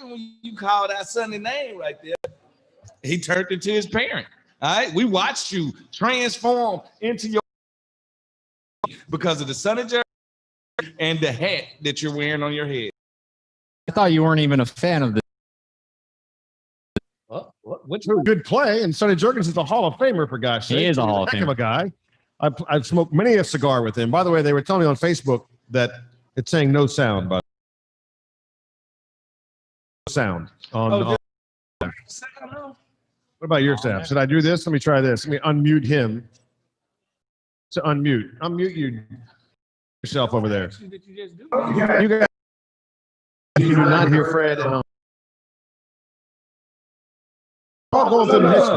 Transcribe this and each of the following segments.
happened when you called our son's name right there? He turned into his parent. All right, we watched you transform into your because of the son of Jerry and the hat that you're wearing on your head. I thought you weren't even a fan of this. What's a good play? And Sonny Jurgens is a Hall of Famer, for gosh sake. He is a Hall of Heck of Famer. a guy. I've smoked many a cigar with him. By the way, they were telling me on Facebook that it's saying no sound, but sound on. What about your sound? Should I do this? Let me try this. Let me unmute him. To unmute. Unmute yourself over there. You guys you do not hear Fred. I'll go through the list.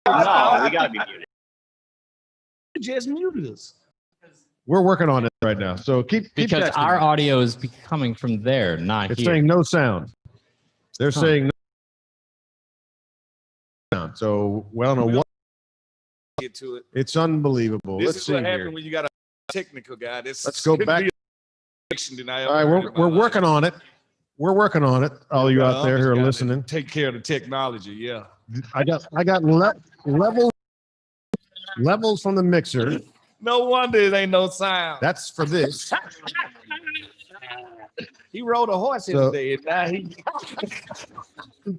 No, we gotta be muted. You just muted us. We're working on it right now. So keep Because texting. our audio is coming from there, not It's here. saying no sound. They're saying no sound. So, well, I don't know what. Get to it. It's unbelievable. This Let's is see what here. happened when you got a technical guy. Let's go back. All All right, we're working on it. We're working on it. All you out there who are listening. Take care of the technology. Yeah. I got levels from the mixer. No wonder it ain't no sound. That's for this. He rode a horse So- today, and now he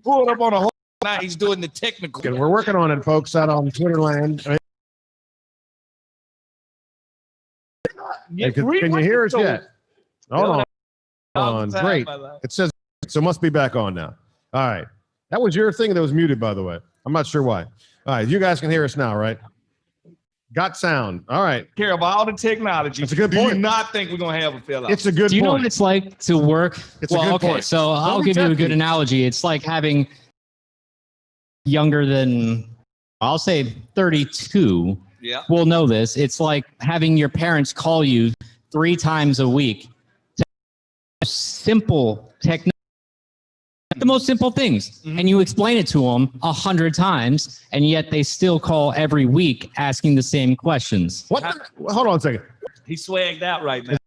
pulled up on a horse. Now he's doing the technical. And we're working on it, folks, out on Twitter land. Can you hear us yet? Hold on. Great. It says so. It must be back on now. All right. That was your thing that was muted, by the way. I'm not sure why. All right. You guys can hear us now, right? Got sound. All right. Care of all the technology. That's a good Do point. you not think we're gonna have a fill out? It's a good Do you know point. what it's like to work? It's a well, good okay, point. so I'll be give you a techy. good analogy. It's like having younger than, I'll say 32 Yeah. will know this. It's like having your parents call you 3 times a week. Simple technology. The most simple things. And you explain it to them 100 times, and yet they still call every week asking the same questions. What? Hold on a second. He swagged out right now.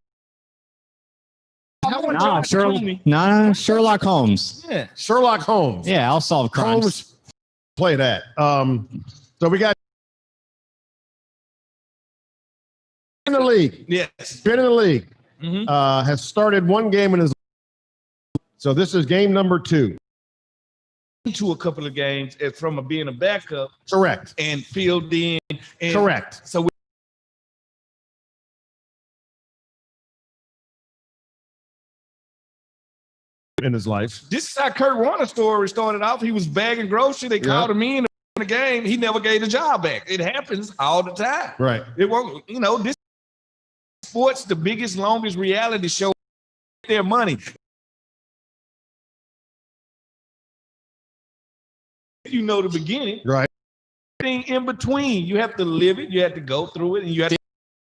Sherlock Holmes. Yeah. Sherlock Holmes. Yeah, I'll solve crimes. Holmes. Play that. So we got in the league. Yes. Been in the league. Mhm. Has started one game in his. So this is game number 2. To a couple of games from being a backup Correct. and filled in. And Correct. So In his life. this is how Kurt Warner's story started off. He was bagging grocery. They called him in the game. He never gave the job back. It happens all the time. Right. It won't. This sports the biggest, longest reality show. Their money. You know the beginning. Right. Thing in between. You have to live it. You have to go through it, and you have to.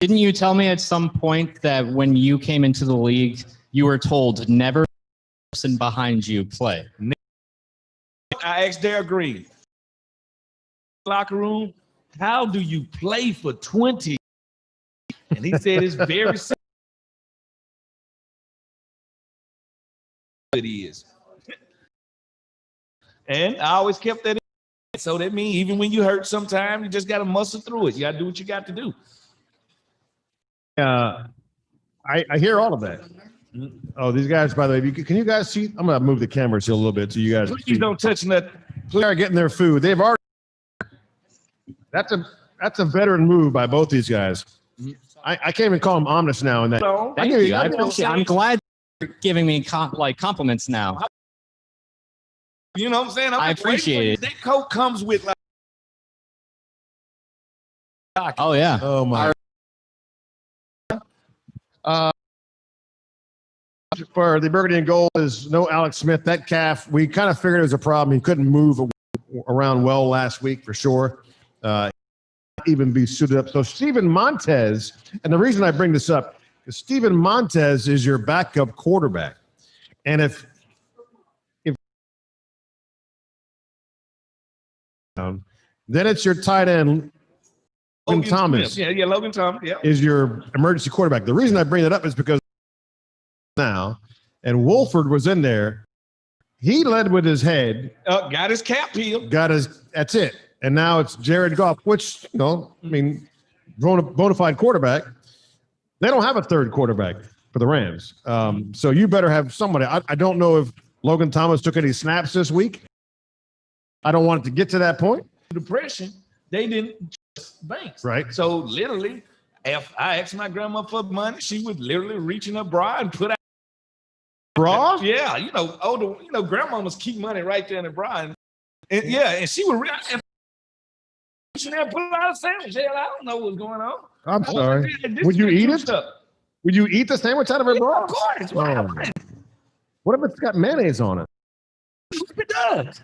Didn't you tell me at some point that when you came into the league, you were told never person behind you play? I asked Darryl Green, locker room, how do you play for 20? And he said it's very simple. It is. And I always kept that in. So that means even when you hurt sometimes, you just got to muscle through it. You got to do what you got to do. I hear all of that. Oh, these guys, by the way, can you guys see? I'm going to move the cameras here a little bit so you guys can Please see. don't touch nothing. They are getting their food. They've already. That's a veteran move by both these guys. I can't even call them ominous now. And that. Thank you. I appreciate it. I'm glad you're giving me compliments now. You know what I'm saying? I appreciate it. That coat comes with like. Oh, yeah. Oh my. For the Burgundy and Gold is no Alex Smith. That calf, we kind of figured it was a problem. He couldn't move around well last week for sure. Even be suited up. So Steven Montez, and the reason I bring this up is Steven Montez is your backup quarterback. And if then it's your tight end, Logan Thomas. Smith. Yeah, Logan Thomas. Yeah. Is your emergency quarterback. The reason I bring that up is because now, and Wolford was in there He led with his head. Got his cap peeled. That's it. And now it's Jared Goff, which, I mean, bona fide quarterback. They don't have a third quarterback for the Rams. So you better have somebody. I don't know if Logan Thomas took any snaps this week. I don't want it to get to that point. Depression, they didn't trust banks. Right. So literally, if I asked my grandma for money, she was literally reaching her bra and put out. Bra? Yeah, grandmamas keep money right there in the bra. And she would she never put out a sandwich. Hell, I don't know what's going on. I'm sorry. Would you eat it? Would you eat the sandwich out of her bra? Of course. What if it's got mayonnaise on it? It does.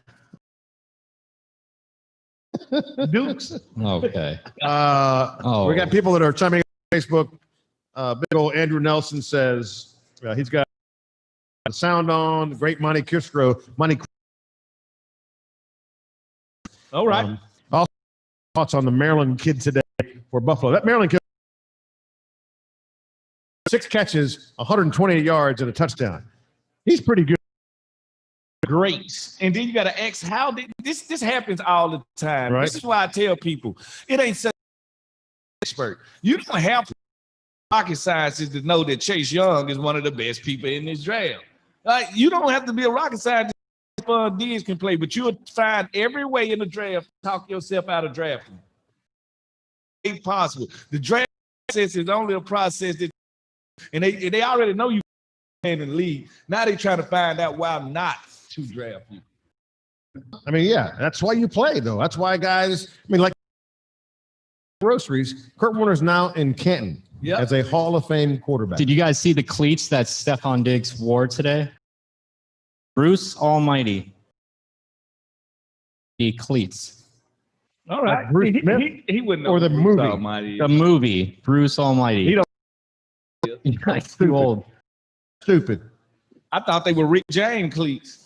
Dukes. Okay. We got people that are chiming in on Facebook. Big old Andrew Nelson says he's got the sound on. Great Monte Cristo. All right. Also, thoughts on the Maryland kid today for Buffalo. That Maryland kid, 6 catches, 128 yards, and a touchdown. He's pretty good. Great. And then you got to ask, how did this happens all the time. Right. This is why I tell people, it ain't such an expert. You don't have rocket scientists to know that Chase Young is one of the best people in this draft. You don't have to be a rocket scientist for Diggs can play, but you'll find every way in the draft to talk yourself out of drafting. It's possible. The draft process is only a process that, and they already know you in the league. Now they trying to find out why not to draft you. I mean, yeah, that's why you play, though. That's why guys, like groceries, Kurt Warner's now in Canton as a Hall of Fame quarterback. Did you guys see the cleats that Stephon Diggs wore today? Bruce Almighty. The cleats. All right. Bruce Smith? He wouldn't know. Or the Bruce movie? Almighty. The movie, Bruce Almighty. He don't. He's too old. Stupid. I thought they were Rick James cleats.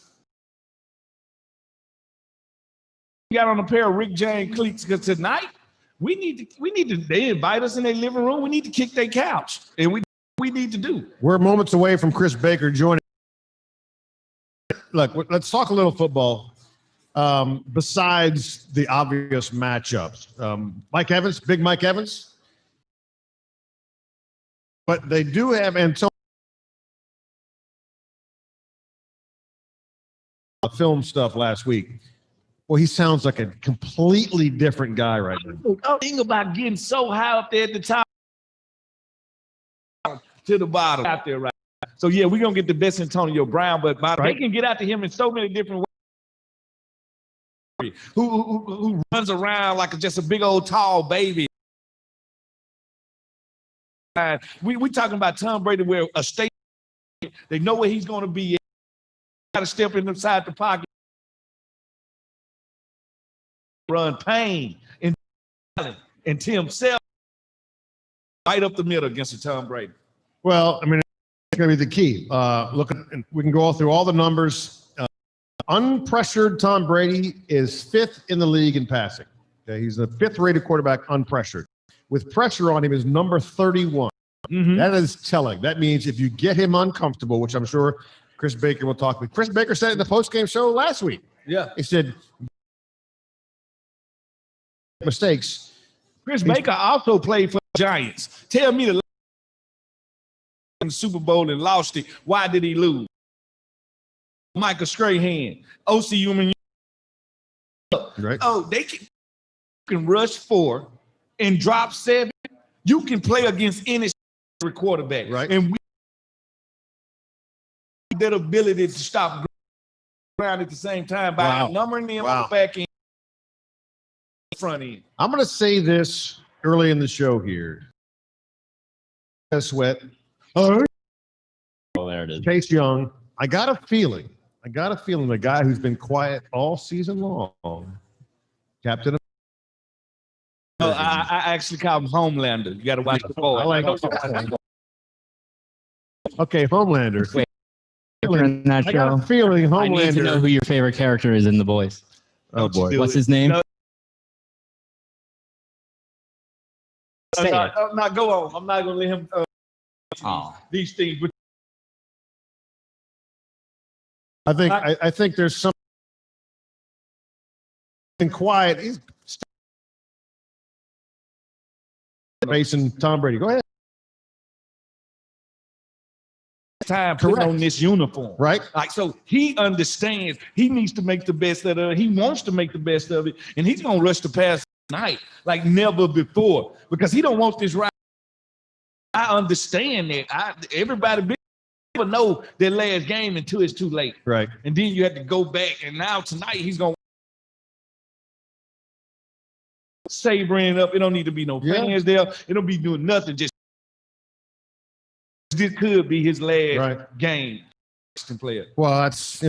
We got on a pair of Rick James cleats because tonight we need to. They invite us in their living room. We need to kick their couch, and we need to do. We're moments away from Chris Baker joining. Look, let's talk a little football. Besides the obvious matchups, Mike Evans, big Mike Evans, but they do have Antonio. Film stuff last week. Well, he sounds like a completely different guy right now. Oh, thing about getting so high up there at the top to the bottom out there right now. So yeah, we're gonna get the best Antonio Brown, but they can get out to him in so many different ways. Who runs around like just a big old tall baby. We talking about Tom Brady where a state they know where he's gonna be. Got to step inside the pocket. Run Payne and Tim Self right up the middle against the Tom Brady. Well, I mean, it's going to be the key. We can go through all the numbers. Unpressured Tom Brady is 5th in the league in passing. Okay, he's the 5th rated quarterback unpressured. With pressure on him is number 31. Mm-hmm. That is telling. That means if you get him uncomfortable, which I'm sure Chris Baker will talk with. Chris Baker said it in the postgame show last week. Yeah. He said, mistakes. Chris Baker also played for the Giants. Tell me the Super Bowl and lost it. Why did he lose? Michael Strahan, OCU. Right. Oh, they can rush 4 and drop 7. You can play against any quarterback. Right. And we have that ability to stop ground at the same time by numbering them on the back end. Front end. I'm going to say this early in the show here. Sweat. Oh, there it is. Chase Young. I got a feeling the guy who's been quiet all season long, Captain. I actually call him Homelander. You got to watch the ball. I like. Okay, Homelander. Wait, in that I got show, a feeling I need to know Homelander. who your favorite character is in The Boys. Oh boy. What's his name? No. Say it. I'm not go on. I'm not gonna let him Oh. these things. But I think there's something quiet. He's facing Tom Brady. Go ahead. Time putting on this uniform. Right. Like, so he understands he needs to make the best of it. He wants to make the best of it. And he's going to rush the pass tonight like never before because he don't want this right. I understand that. Everybody never know their last game until it's too late. Right. And then you have to go back. And now tonight he's going to savoring it up. It don't need to be no fans there. It don't be doing nothing. Just this could be his last game. Player. Well, that's,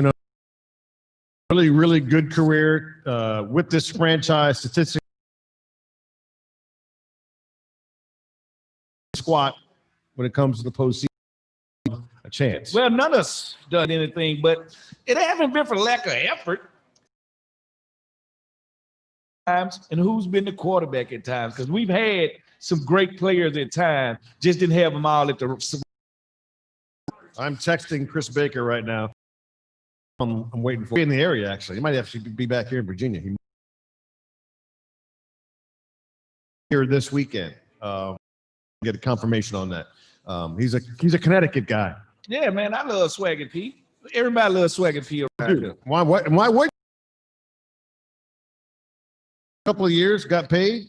really, really good career with this franchise. Statistically, squat when it comes to the postseason, a chance. Well, none of us done anything, but it haven't been for lack of effort. And who's been the quarterback at times? Because we've had some great players at times, just didn't have them all at the. I'm texting Chris Baker right now. I'm waiting for him in the area, actually. He might actually be back here in Virginia. He here this weekend. Get a confirmation on that. He's a Connecticut guy. Yeah, man, I love Swagger P. Everybody loves Swagger P around here. Why? A couple of years, got paid.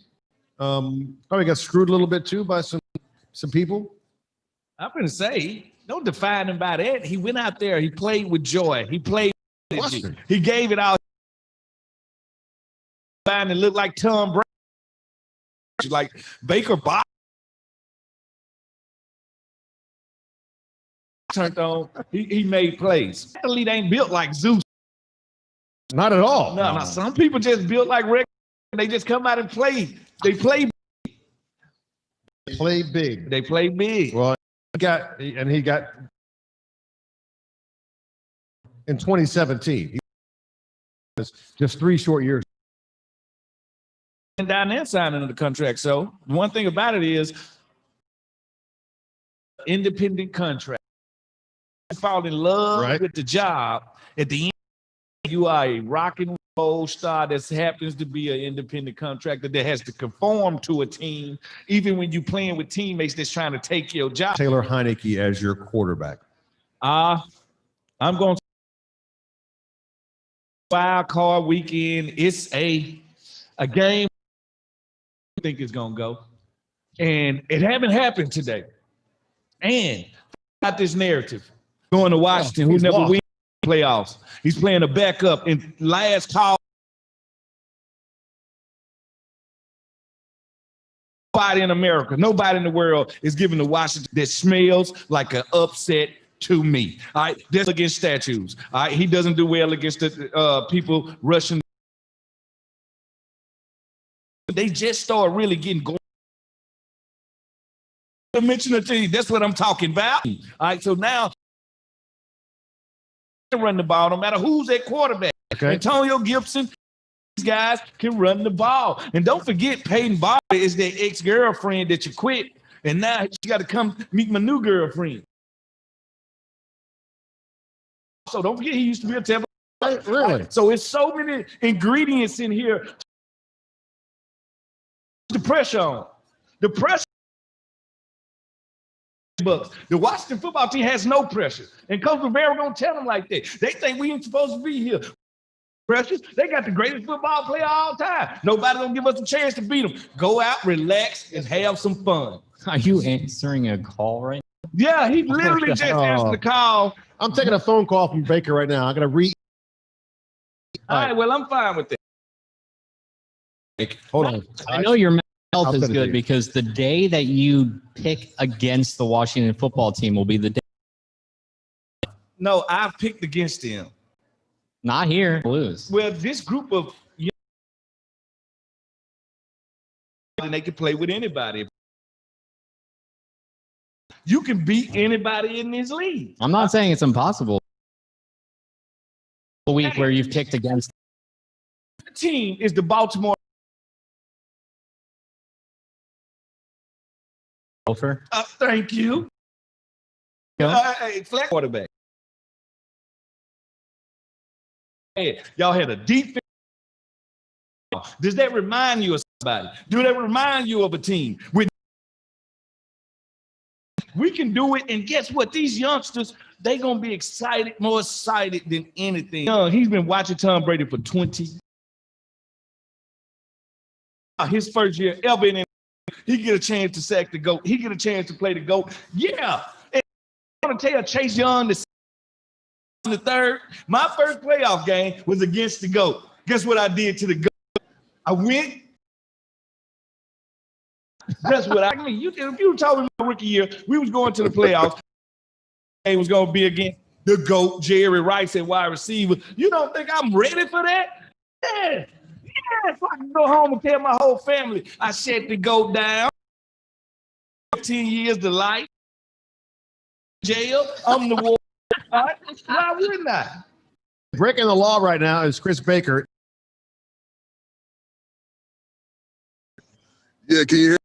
Probably got screwed a little bit too by some people. I'm gonna say, don't define him by that. He went out there. He played with joy. He played with energy. He gave it all. And it looked like Tom Brady, like Baker Bob. Turned on. He made plays. Athlete ain't built like Zeus. Not at all. No. Some people just built like Rick. They just come out and play. They play. Play big. They play big. Well, he got in 2017. He was just 3 short years. And down there signing the contract. So one thing about it is independent contract. You fall in love with the job. At the end, you are a rock and roll star that happens to be an independent contractor that has to conform to a team, even when you're playing with teammates that's trying to take your job. Taylor Heineke as your quarterback. I'm going to wild card weekend. It's a game I think it's going to go. And it haven't happened today. And got this narrative. Going to Washington, who never wins playoffs. He's playing a backup in last call. Nobody in America, nobody in the world is giving the Washington that smells like an upset to me. All right, that's against statues. All right, he doesn't do well against the people rushing. They just started really getting going. I mentioned it to you. That's what I'm talking about. All right, so now run the ball no matter who's at quarterback. Okay. Antonio Gibson, these guys can run the ball. And don't forget, Peyton Barber is that ex-girlfriend that you quit, and now you got to come meet my new girlfriend. So don't forget, he used to be a Tampa. Really? So it's so many ingredients in here. The pressure on. The pressure. Bucks. The Washington football team has no pressure. And Coach Rivera gonna tell them like that. They think we ain't supposed to be here. Pressures. They got the greatest football player all time. Nobody gonna give us a chance to beat them. Go out, relax, and have some fun. Are you answering a call right now? Yeah, he literally just answered the call. I'm taking a phone call from Baker right now. I'm gonna read. All right, well, I'm fine with that. Hold on. I know your health I'll is send it to good you. because the day that you pick against the Washington football team will be the day. No, I picked against them. Not here. Lose. Well, this group of and they can play with anybody. You can beat anybody in this league. I'm not saying it's impossible. A week where you've picked against. The team is the Baltimore. Gopher. Thank you. Flat quarterback. Y'all had a defense. Does that remind you of somebody? Do that remind you of a team? We can do it, and guess what? These youngsters, they gonna be excited, more excited than anything. He's been watching Tom Brady for 20. His first year ever in. He get a chance to sack the GOAT. He get a chance to play the GOAT. Yeah. And I'm gonna tell Chase Young the third. My first playoff game was against the GOAT. Guess what I did to the GOAT? I went. That's what I mean. If you told me my rookie year, we was going to the playoffs. It was going to be against the GOAT, Jerry Rice at wide receiver. You don't think I'm ready for that? Yeah. So I can go home and tell my whole family I shut the GOAT down. 15 years to life. Jail. I'm the war. Why wouldn't I? Breaking the law right now is Chris Baker. Yeah, can you hear?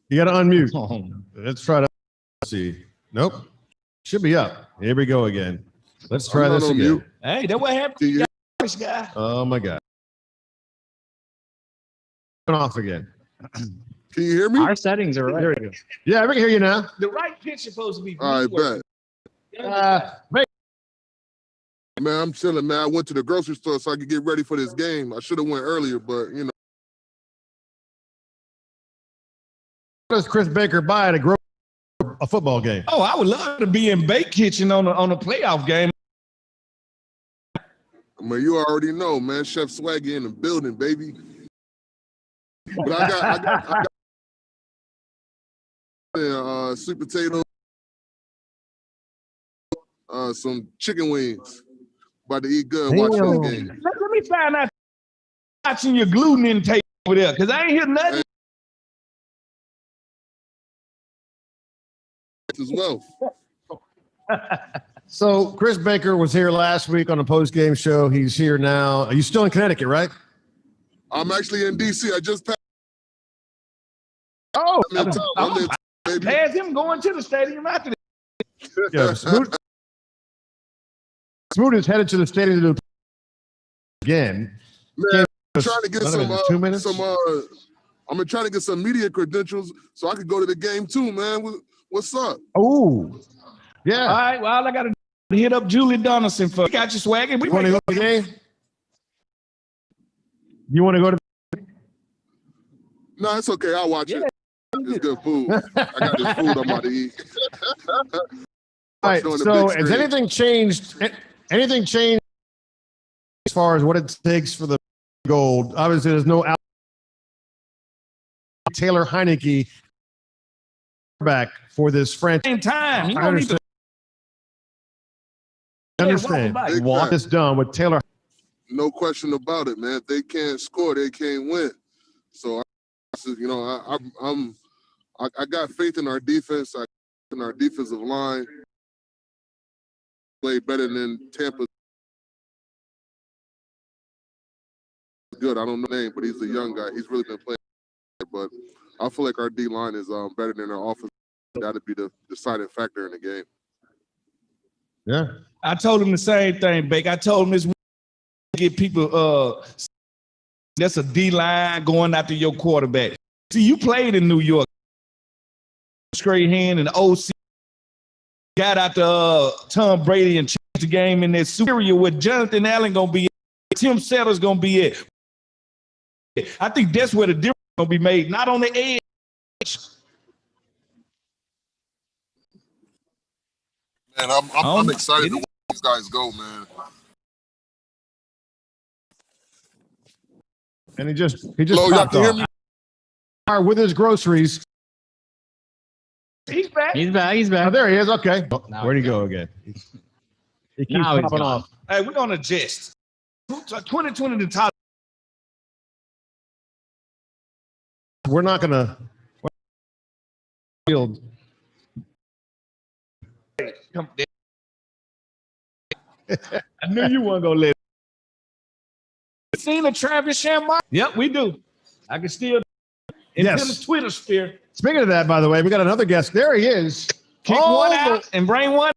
You got to unmute. Let's try to see. Nope. Should be up. Here we go again. Let's try this again. Mute. Hey, that what happened to you, guy. Oh my God. Turn off again. Can you hear me? Our settings are right. There we go. Yeah, we can hear you now. The right pitch is supposed to be. All right, bet. Man, I'm chilling, man. I went to the grocery store so I could get ready for this game. I should have went earlier, but you know. What does Chris Baker buy at a football game? Oh, I would love to be in Bake Kitchen on a playoff game. I mean, you already know, man. Chef Swaggy in the building, baby. But I got sweet potato, some chicken wings. About to eat good watching this game. Let me find out watching your gluten intake over there, because I ain't hear nothing. As well. So Chris Baker was here last week on a post-game show. He's here now. Are you still in Connecticut, right? I'm actually in D.C. I just passed. Oh, Pass him going to the stadium after this. yeah. Smoot is headed to the stadium to do again. Man, I'm trying to get some 2 minutes. I'm trying to get some media credentials so I could go to the game too, man. What's up? Oh, yeah. All right, well, I got to hit up Julie Donaldson for. We got you swagging. We want to go to the game? You want to go to? No, it's okay. I'll watch it. It's good food. I got this food I'm about to eat. All right. So, has anything changed? Anything changed as far as what it takes for the gold? Obviously, there's no Taylor Heineke back for this franchise. Same time. You I understand. Walk is done with Taylor. No question about it, man. If they can't score, they can't win. So, you know, I got faith in our defense. In our defensive line. Play better than Tampa. Good. I don't know the name, but he's a young guy. He's really been playing. But I feel like our D line is better than our offense. That'd be the deciding factor in the game. Yeah. I told him the same thing, Bake. I told him this get people that's a D line going after your quarterback. See, you played in New York. Straight hand and the OC got out to Tom Brady and changed the game in that superior where Jonathan Allen gonna be at, Tim Setter's gonna be at. I think that's where the difference gonna be made, not on the edge. Man, I'm excited to watch these guys go, man. And he just Hello, y'all can hear me? With his groceries. He's back. He's back. He's back. Oh, there he is. Okay. Now Where'd he go again? He keeps Now he's popping gone. off. Hey, we're gonna adjust. 2020 the top. We're not gonna field. Come I knew you weren't gonna let it. Seen the Travis Shamrock? Yep, we do. I can still Yes. into the Twitter sphere. Speaking of that, by the way, we got another guest. There he is. Kick one out and bring one.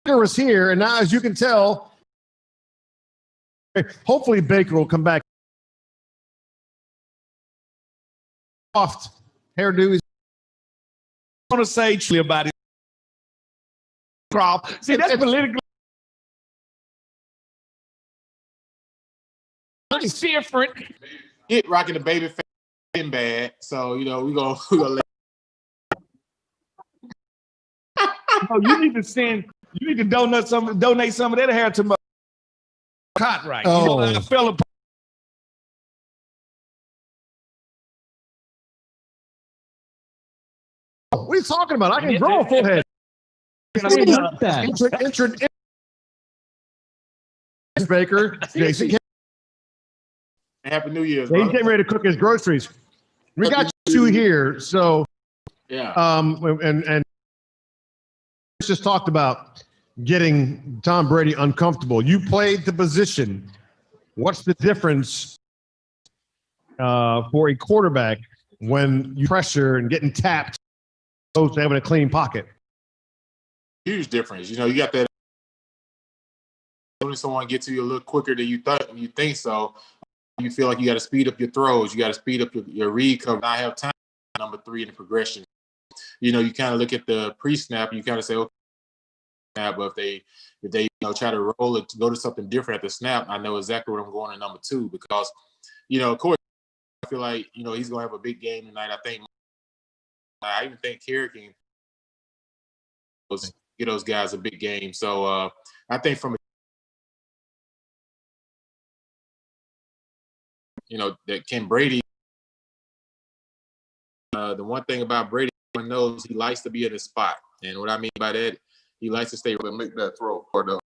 Was here, and now, as you can tell, Hopefully Baker will come back. Soft hairdo. I want to say truly about it. Crop. See, that's politically different. It rocking the baby face been bad, so we gonna let. No, you need to donate some of that hair to my Cartwright. Oh. I fell apart. What are you talking about? I can grow a full head. Baker, Jason. Happy New Year's, He's brother. getting ready to cook his groceries. We got you here, so Yeah. and just talked about getting Tom Brady uncomfortable. You played the position. What's the difference for a quarterback when you pressure and getting tapped, opposed to having a clean pocket? Huge difference. You got that. When someone gets to you a little quicker than you think so, you feel like you got to speed up your throws. You got to speed up your read cover. I have time. Number 3 in the progression. You kind of look at the pre-snap. You kind of say, okay, but if they try to roll it to go to something different at the snap, I know exactly what I'm going to number 2 because of course I feel like he's gonna have a big game tonight. I even think Kerry can get those guys a big game. So I think from that Ken Brady. The one thing about Brady, everyone knows he likes to be in the spot, and what I mean by that, he likes to stay. To make that throw, or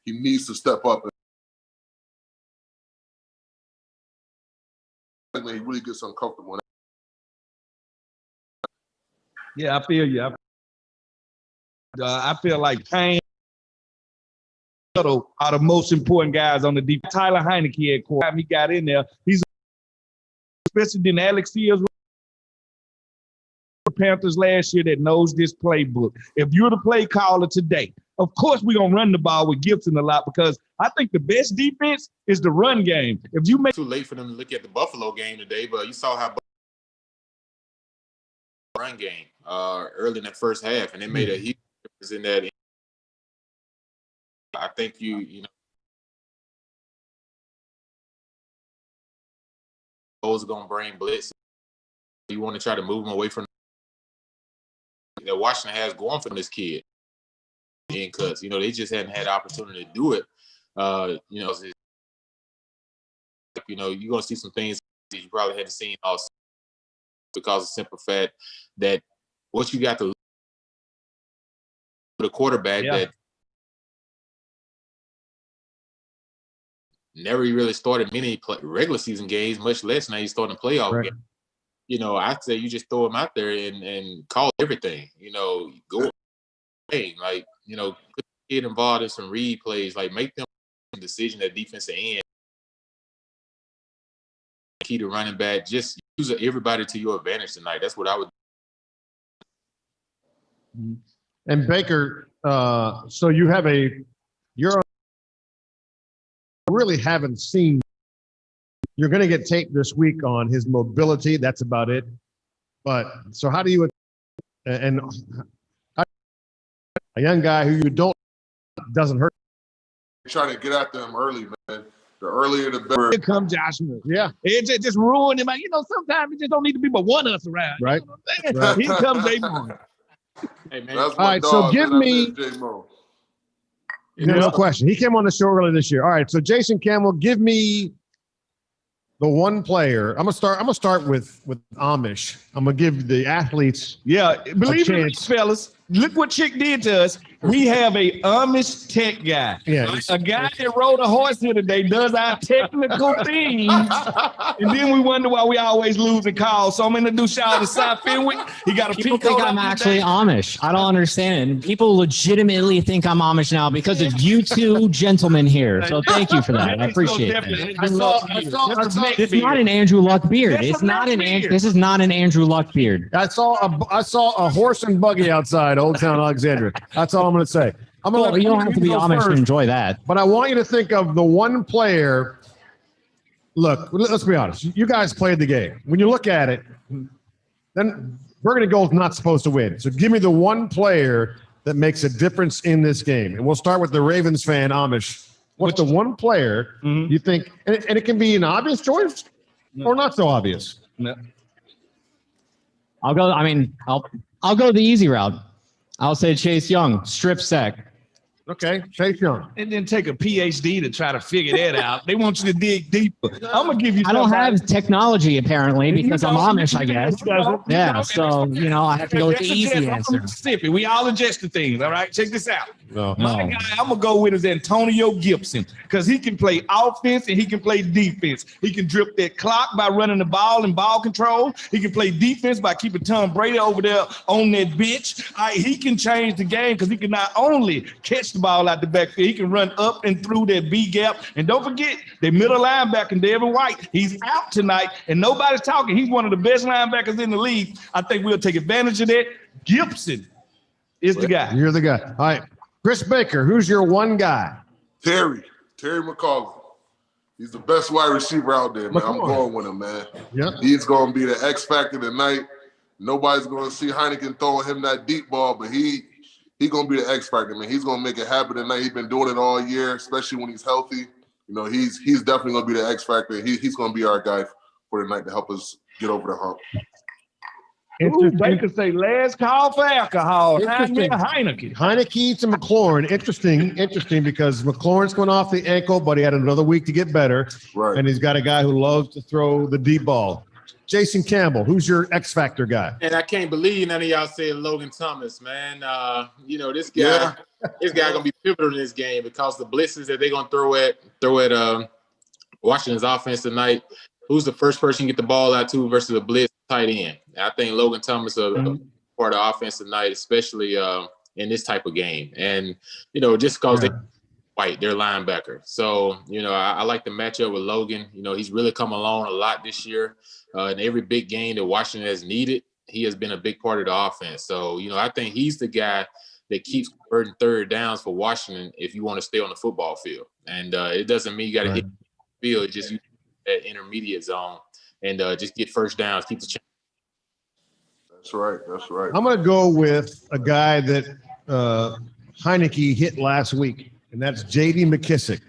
he needs to step up. When he really gets uncomfortable. Yeah, I feel you. I feel like Payne are the most important guys on the defense. Tyler Heineke at quarterback. He got in there. He's especially than Alex Sears. Panthers last year that knows this playbook. If you're the play caller today, of course we're gonna run the ball with Gibson a lot because I think the best defense is the run game. If you make too late for them to look at the Buffalo game today, but you saw how run game early in the first half, and they made a huge difference in that. I think those are gonna bring blitz. You want to try to move them away from that Washington has going for this kid in cuts. They just hadn't had the opportunity to do it. You're gonna see some things that you probably hadn't seen also because of the simple fact that what you got to the quarterback that never really started many regular season games, much less now he's starting playoff games. I'd say you just throw him out there and call everything. Go hey, put the kid involved in some read plays, make them decision at defensive end. Key to running back, just use everybody to your advantage tonight. That's what I would do. And Baker, so you're really haven't seen. You're going to get tape this week on his mobility. That's about it. But so how do you, and a young guy who doesn't hurt. Try to get after him early, man. The earlier the better. Here comes Josh Moore. Yeah. It just ruined him. Sometimes it just don't need to be but one of us around. Right. Right. Here comes Damon. Hey, man. That's all right, so give me. No question. He came on the show earlier this year. All right, so Jason Campbell, give me the one player. I'm gonna start with Amish. I'm gonna give the athletes. Yeah, believe me, fellas. Look what Chick did to us. We have a Amish tech guy. Yeah. A guy that rode a horse here today does our technical things. And then we wonder why we always lose a call. So I'm going to introduce y'all to Cy Fenwick. He got a People think I'm actually Amish. I don't understand. And people legitimately think I'm Amish now because of you two gentlemen here. So thank you for that. I appreciate it. It's not an Andrew Luck beard. This is not an Andrew Luck beard. I saw a horse and buggy outside Old Town Alexandria. That's all I'm going to say. I'm gonna Well, you don't have to be Amish to enjoy that. But I want you to think of the one player. Look, let's be honest. You guys played the game. When you look at it, then Burgundy and Gold's not supposed to win. So give me the one player that makes a difference in this game. And we'll start with the Ravens fan, Amish. What's the one player you think, and it can be an obvious choice or not so obvious? No. I'll go the easy route. I'll say Chase Young, strip sack. Okay, Chase Young. It didn't take a PhD to try to figure that out. They want you to dig deeper. I'm gonna give you. I don't have technology apparently because I'm Amish, I guess. Yeah, so I have to go with the easy answer. Mississippi. We all adjust the things. All right, check this out. No. My guy, I'm gonna go with is Antonio Gibson because he can play offense and he can play defense. He can drip that clock by running the ball and ball control. He can play defense by keeping Tom Brady over there on that bench. He can change the game because he can not only catch the ball out the backfield, he can run up and through that B gap. And don't forget, the middle linebacker, Devin White, he's out tonight and nobody's talking. He's one of the best linebackers in the league. I think we'll take advantage of that. Gibson is the guy. You're the guy. All right. Chris Baker, who's your one guy? Terry McCollum. He's the best wide receiver out there, man. I'm going with him, man. Yeah. He's going to be the X factor tonight. Nobody's going to see Heineken throwing him that deep ball, but he's going to be the X factor, man. He's going to make it happen tonight. He's been doing it all year, especially when he's healthy. He's definitely going to be the X factor. He's going to be our guy for the night to help us get over the hump. Ooh, Baker say last call for alcohol. Heineken. Heineke to McLaurin. Interesting because McLaurin's going off the ankle, but he had another week to get better. Right. And he's got a guy who loves to throw the deep ball. Jason Campbell, who's your X Factor guy? And I can't believe none of y'all said Logan Thomas, man. This guy, gonna be pivotal in this game because the blitzes that they're gonna throw at Washington's offense tonight. Who's the first person you get the ball out to versus a blitz tight end? I think Logan Thomas is a part of the offense tonight, especially in this type of game. And, just because they're white, they're linebacker. So, I like the matchup with Logan. He's really come along a lot this year. In every big game that Washington has needed, he has been a big part of the offense. So, I think he's the guy that keeps converting third downs for Washington if you want to stay on the football field. And it doesn't mean you got to hit the field. It's just you that intermediate zone and just get first downs, keep the change. That's right. I'm going to go with a guy that Heineke hit last week, and that's J.D. McKissick,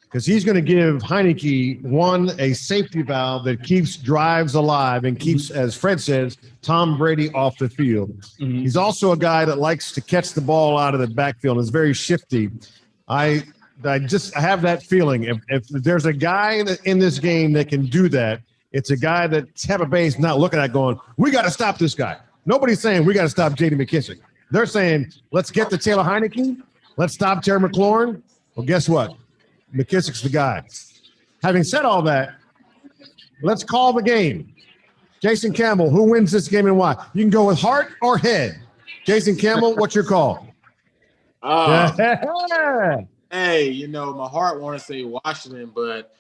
because he's going to give Heineke, a safety valve that keeps drives alive and keeps, as Fred says, Tom Brady off the field. Mm-hmm. He's also a guy that likes to catch the ball out of the backfield and is very shifty. I have that feeling. If there's a guy in this game that can do that, it's a guy that Tampa Bay is not looking at going, we got to stop this guy. Nobody's saying we got to stop J.D. McKissick. They're saying, let's get to Taylor Heineke. Let's stop Terry McLaurin. Well, guess what? McKissick's the guy. Having said all that, let's call the game. Jason Campbell, who wins this game and why? You can go with heart or head. Jason Campbell, what's your call? Hey, my heart want to say Washington, but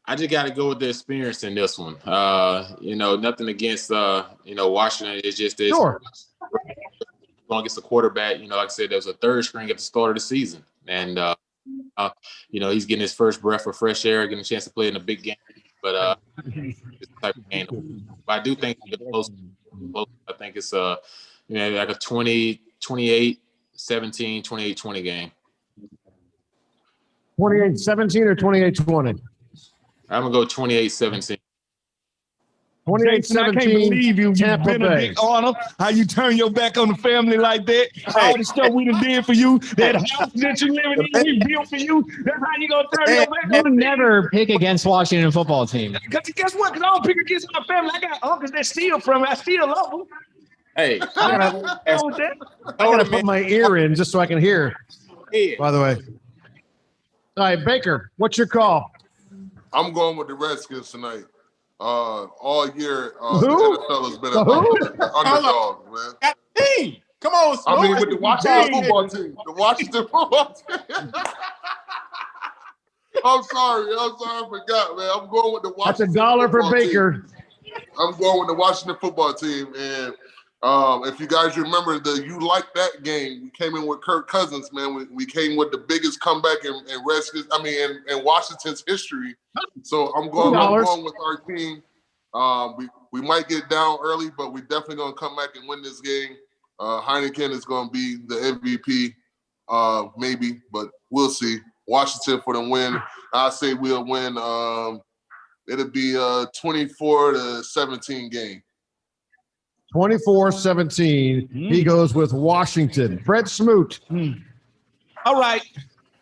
I just got to go with the experience in this one. Nothing against, Washington. It's just this. Sure. Going against the quarterback, like I said, there was a third string at the start of the season. And, he's getting his first breath of fresh air, getting a chance to play in a big game. But this type of game. But I do think it's close. I think it's like a 28-17, 28-20 game. 28-17 or 28-20? I'm going to go 28-17. 28-17. I can't believe you Tampa Bay. Arnold, how you turn your back on the family like that. All the stuff we done did for you, that house that you living in, we built for you. That's how you going to turn your back You on never pick against Washington football team. Because guess what? Because I don't pick against my family. I got uncles that steal from me. I still love them. Hey, I gotta put my ear in just so I can hear. By the way. All right, Baker, what's your call? I'm going with the Redskins tonight. All year, the Who? NFL has been an underdog, man. Hey, come on, Smoke. I mean, with the Washington football team. The Washington football team. I'm sorry, I forgot, man. I'm going with the Washington. That's $1 for football Baker. team. I'm going with the Washington football team, and If you guys remember you like that game, we came in with Kirk Cousins, man. We came with the biggest comeback in Redskins, in Washington's history. So I'm going with our team. We might get down early, but we're definitely going to come back and win this game. Heineken is going to be the MVP, maybe, but we'll see. Washington for the win. I say we'll win. It'll be a 24-17 game. 24-17. He goes with Washington. Fred Smoot. All right.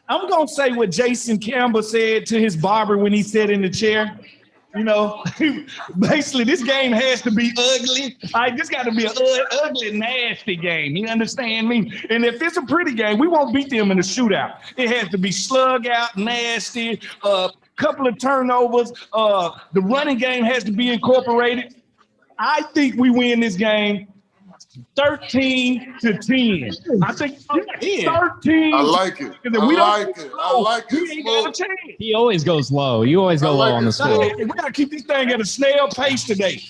I'm going to say what Jason Campbell said to his barber when he sat in the chair. You know, basically, this game has to be ugly. This got to be an ugly, nasty game. You understand me? And if it's a pretty game, we won't beat them in a shootout. It has to be slug out, nasty, couple of turnovers. The running game has to be incorporated. I think we win this game 13-10. I think 13. I like it. I like it. He always goes low. You always go low on the score. We got to keep this thing at a snail pace today.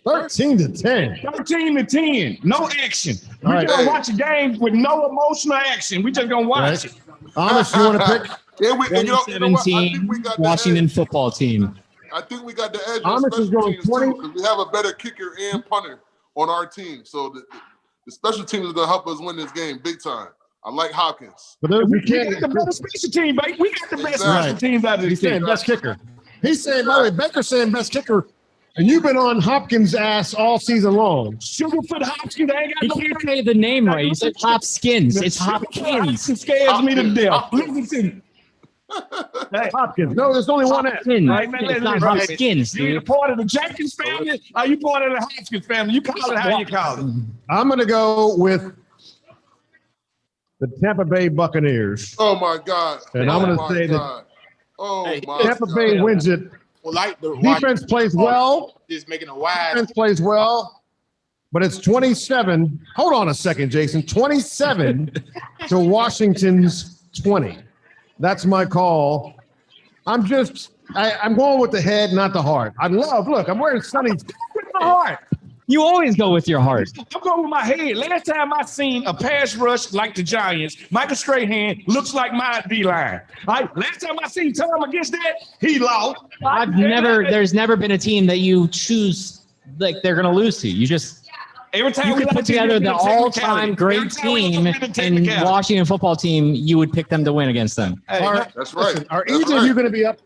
13-10. 13-10. No action. We're going to watch a game with no emotional action. We're just going to watch it. Amish, you want to pick? 2017 Washington football team. I think we got the edge. Amish is going 20. Because we have a better kicker and punter on our team. So the special team is going to help us win this game big time. I like Hopkins. But we got the better special team, baby. We got the best special teams out of this team. Best kicker. He's saying, by the way, Baker's saying best kicker. And you've been on Hopkins' ass all season long. Sugarfoot Hopkins. I ain't got He can't say the name right. He said Hopkins. It's Hopkins. It scares me to death. Listen to me. Hey, Hopkins. No, there's only one S. Hopkins. It's not Hopkins, You dude. part of the Jenkins family? Are you part of the Hopkins family? You call it how you call it. I'm going to go with the Tampa Bay Buccaneers. Oh, my God. And I'm going to say that Tampa Bay wins it. Well, like the Defense plays well. Just making a wide. Defense plays well. But it's 27. Hold on a second, Jason. 27 to Washington's 20. That's my call. I'm going with the head, not the heart. I'm wearing Sonny's with my heart. You always go with your heart. I'm going with my head. Last time I seen a pass rush like the Giants, Michael Strahan looks like my D-line. Last time I seen Tom against that, he lost. There's never been a team that you choose like they're going to lose to. You just every time you could put together the all-time great team and Washington football team, you would pick them to win against them. That's right. Listen, are either of you going to be up?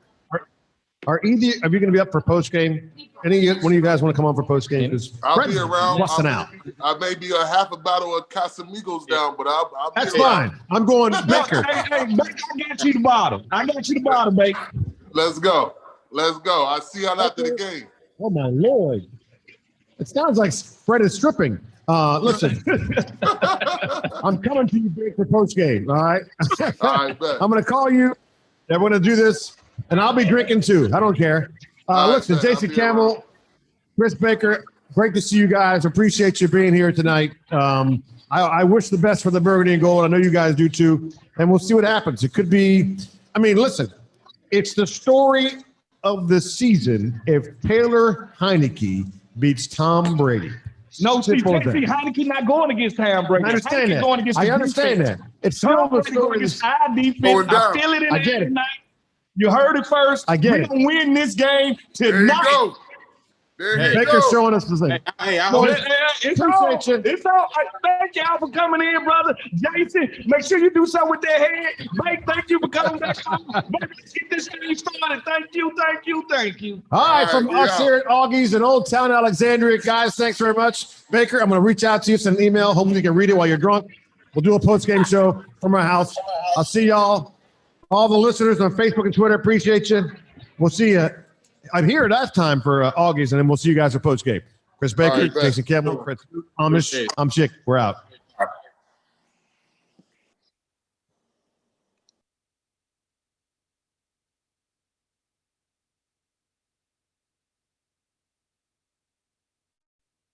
Are either of you going to be up for post game? Any one of you guys want to come on for post game? I'll be around. Busting out. I may be a half a bottle of Casamigos down, but I'll be That's around. fine. I'm going Baker. Hey, Baker, I got you the bottle. Baker. Let's go. I see y'all after the game. Oh my Lord! It sounds like Fred is stripping. Listen, I'm coming to you big for post game. All right. All right, bet. I'm going to call you. They're going to do this, and I'll be drinking too. I don't care. Listen, Jason Campbell, Chris Baker, great to see you guys. Appreciate you being here tonight. I wish the best for the Burgundy and Gold. I know you guys do too, and we'll see what happens. It could be. I mean, listen, it's the story of the season if Taylor Heineke beats Tom Brady. No, see, Heineke not going against Tom Brady. I understand that. Going against I understand that. It's still the story. Our defense. I feel it in there tonight. You heard it first. I get it. We're going to win this game tonight. There you go. Baker's showing us the thing. Hey, I hope It's all. Thank y'all for coming in, brother. Jason, make sure you do something with that head. Mike, thank you for coming back. Let's get this thing started. Thank you. All right, from us here at Augie's in Old Town Alexandria, guys, thanks very much. Baker, I'm going to reach out to you, send an email. Hopefully you can read it while you're drunk. We'll do a post-game show from our house. I'll see y'all. All the listeners on Facebook and Twitter, appreciate you. We'll see you. I'm here last time for Augie's, and then we'll see you guys for post-game. Chris Baker, Jason Campbell, Fred Amish, I'm Chick. We're out.